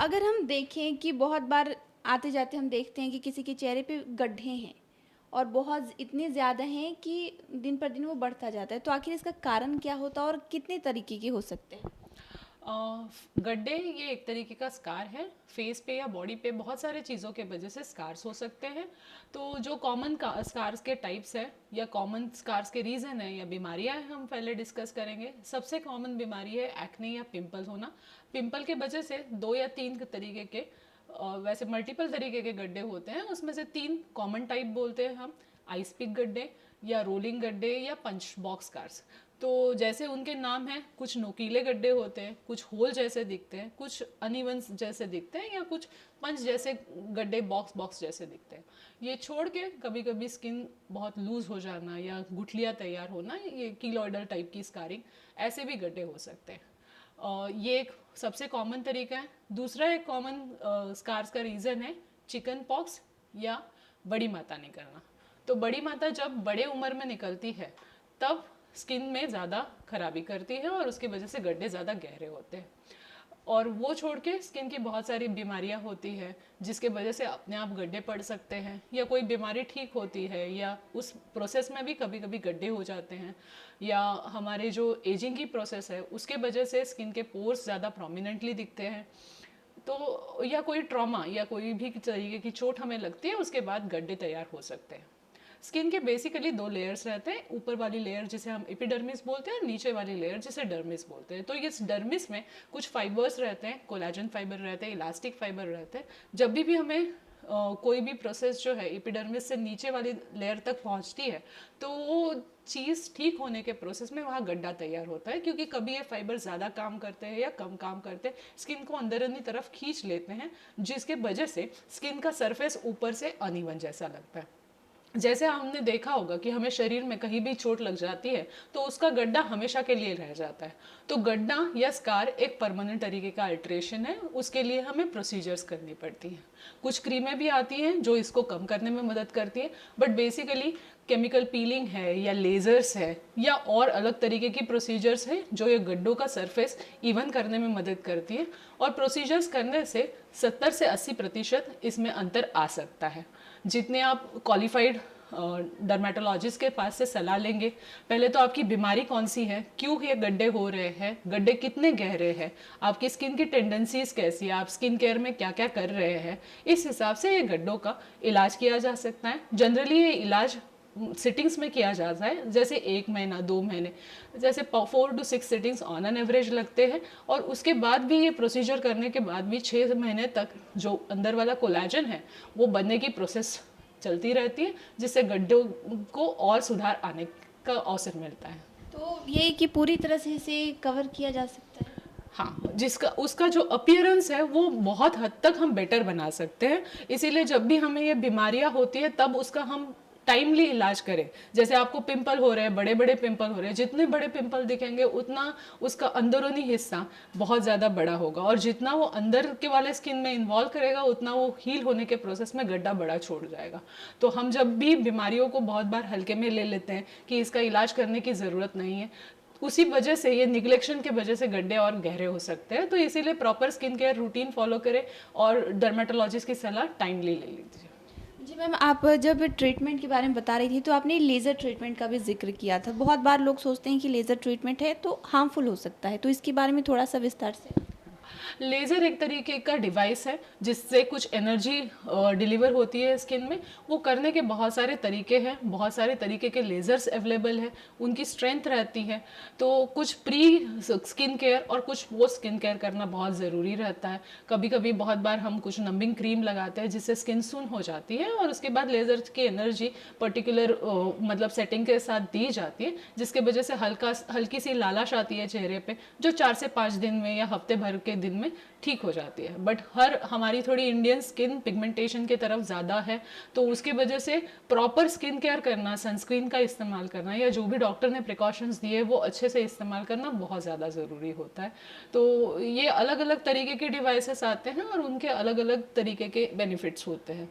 अगर हम देखें कि बहुत बार आते जाते हम देखते हैं कि किसी के चेहरे पे गड्ढे हैं और बहुत इतने ज़्यादा हैं कि दिन पर दिन वो बढ़ता जाता है, तो आखिर इसका कारण क्या होता है और कितने तरीके के हो सकते हैं? गड्ढे ये एक तरीके का स्कार है। फेस पे या बॉडी पे बहुत सारे चीज़ों के वजह से स्कार्स हो सकते हैं। तो जो कॉमन स्कार्स के टाइप्स है या कॉमन स्कार्स के रीज़न है या बीमारियां हैं, हम पहले डिस्कस करेंगे। सबसे कॉमन बीमारी है एक्ने या पिंपल होना। पिंपल के वजह से दो या तीन तरीके के वैसे मल्टीपल तरीके के गड्ढे होते हैं, उसमें से तीन कॉमन टाइप बोलते हैं हम। आइस पिक गड्ढे या रोलिंग गड्ढे या पंच बॉक्स स्कार्स। तो जैसे उनके नाम हैं, कुछ नोकीले गड्ढे होते हैं, कुछ होल जैसे दिखते हैं, कुछ अनइवन जैसे दिखते हैं, या कुछ पंच जैसे गड्ढे बॉक्स बॉक्स जैसे दिखते हैं। ये छोड़ के कभी कभी स्किन बहुत लूज हो जाना या गुठलियाँ तैयार होना, ये कीलॉइडल टाइप की स्कारिंग, ऐसे भी गड्ढे हो सकते हैं। ये एक सबसे कॉमन तरीका है। दूसरा एक कॉमन स्कार्स का रीज़न है चिकन पॉक्स या बड़ी माता निकलना। तो बड़ी माता जब बड़े उम्र में निकलती है तब स्किन में ज़्यादा खराबी करती है और उसकी वजह से गड्ढे ज़्यादा गहरे होते हैं। और वो छोड़ के स्किन की बहुत सारी बीमारियां होती है जिसके वजह से अपने आप गड्ढे पड़ सकते हैं, या कोई बीमारी ठीक होती है या उस प्रोसेस में भी कभी कभी गड्ढे हो जाते हैं, या हमारे जो एजिंग की प्रोसेस है उसके वजह से स्किन के पोर्स ज़्यादा प्रोमिनेंटली दिखते हैं। तो या कोई ट्रॉमा या कोई भी तरीके की चोट हमें लगती है, उसके बाद गड्ढे तैयार हो सकते हैं। स्किन के बेसिकली दो लेयर्स रहते हैं, ऊपर वाली लेयर जिसे हम एपिडर्मिस बोलते हैं और नीचे वाली लेयर जिसे डर्मिस बोलते हैं। तो इस डर्मिस में कुछ फाइबर्स रहते हैं, कोलेजन फाइबर रहते हैं, इलास्टिक फाइबर रहते हैं। जब भी हमें कोई भी प्रोसेस जो है एपिडर्मिस से नीचे वाली लेयर तक पहुंचती है, तो वो चीज़ ठीक होने के प्रोसेस में वहाँ गड्ढा तैयार होता है, क्योंकि कभी ये फाइबर ज़्यादा काम करते हैं या कम काम करते हैं, स्किन को अंदरूनी तरफ खींच लेते हैं, जिसके वजह से स्किन का सरफेस ऊपर से अनइवन जैसा लगता है। जैसे हमने देखा होगा कि हमें शरीर में कहीं भी चोट लग जाती है तो उसका गड्ढा हमेशा के लिए रह जाता है। तो गड्ढा या स्कार एक परमानेंट तरीके का अल्ट्रेशन है, उसके लिए हमें प्रोसीजर्स करनी पड़ती हैं। कुछ क्रीमें भी आती हैं जो इसको कम करने में मदद करती है, बट बेसिकली केमिकल पीलिंग है या लेजर्स है या और अलग तरीके की प्रोसीजर्स है जो ये गड्ढों का सरफेस इवन करने में मदद करती है। और प्रोसीजर्स करने से 70 से 80% इसमें अंतर आ सकता है। जितने आप क्वालिफाइड डर्मेटोलॉजिस्ट के पास से सलाह लेंगे, पहले तो आपकी बीमारी कौन सी है, क्यों ये गड्ढे हो रहे हैं, गड्ढे कितने गहरे हैं, आपकी स्किन की टेंडेंसीज कैसी है, आप स्किन केयर में क्या क्या कर रहे हैं, इस हिसाब से ये गड्ढों का इलाज किया जा सकता है। जनरली ये इलाज सिटिंग्स में किया जाता है, जैसे 1 महीना 2 महीने, जैसे 4 to 6 sittings on an average लगते हैं। और उसके बाद भी ये प्रोसीजर करने के बाद भी 6 महीने तक जो अंदर वाला कोलेजन है वो बनने की प्रोसेस चलती रहती है, जिससे गड्ढों को और सुधार आने का अवसर मिलता है। तो ये कि पूरी तरह से इसे कवर किया जा सकता है? हाँ, जिसका उसका जो अपीयरेंस है वो बहुत हद तक हम बेटर बना सकते हैं। इसीलिए जब भी हमें ये बीमारियां होती है तब उसका हम टाइमली इलाज करें। जैसे आपको पिंपल हो रहे हैं, बड़े बड़े पिंपल हो रहे हैं, जितने बड़े पिंपल दिखेंगे उतना उसका अंदरूनी हिस्सा बहुत ज़्यादा बड़ा होगा, और जितना वो अंदर के वाले स्किन में इन्वॉल्व करेगा उतना वो हील होने के प्रोसेस में गड्ढा बड़ा छोड़ जाएगा। तो हम जब भी बीमारियों को बहुत बार हल्के में ले लेते हैं कि इसका इलाज करने की ज़रूरत नहीं है, उसी वजह से ये निग्लेक्शन के वजह से गड्ढे और गहरे हो सकते हैं। तो इसीलिए proper skin care routine follow करें और डर्मेटोलॉजिस्ट की सलाह टाइमली ले लीजिए। जी मैम, आप जब ट्रीटमेंट के बारे में बता रही थी तो आपने लेज़र ट्रीटमेंट का भी ज़िक्र किया था। बहुत बार लोग सोचते हैं कि लेज़र ट्रीटमेंट है तो हार्मफुल हो सकता है, तो इसके बारे में थोड़ा सा विस्तार से। लेज़र एक तरीके का डिवाइस है जिससे कुछ एनर्जी डिलीवर होती है स्किन में। वो करने के बहुत सारे तरीके हैं, बहुत सारे तरीके के लेज़र्स अवेलेबल है, उनकी स्ट्रेंथ रहती है। तो कुछ प्री स्किन केयर और कुछ पोस्ट स्किन केयर करना बहुत ज़रूरी रहता है। कभी कभी बहुत बार हम कुछ नंबिंग क्रीम लगाते हैं जिससे स्किन सुन हो जाती है, और उसके बाद लेज़र की एनर्जी पर्टिकुलर मतलब सेटिंग के साथ दी जाती है, जिसके वजह से हल्की सी लालाश आती है चेहरे पे, जो 4 से 5 दिन में या हफ्ते भर के दिन में ठीक हो जाती है। बट हमारी थोड़ी इंडियन स्किन पिगमेंटेशन की तरफ ज़्यादा है, तो उसकी वजह से प्रॉपर स्किन केयर करना, सनस्क्रीन का इस्तेमाल करना या जो भी डॉक्टर ने प्रिकॉशंस दिए वो अच्छे से इस्तेमाल करना बहुत ज़्यादा ज़रूरी होता है। तो ये अलग अलग तरीके के डिवाइसेस आते हैं और उनके अलग अलग तरीके के बेनिफिट्स होते हैं।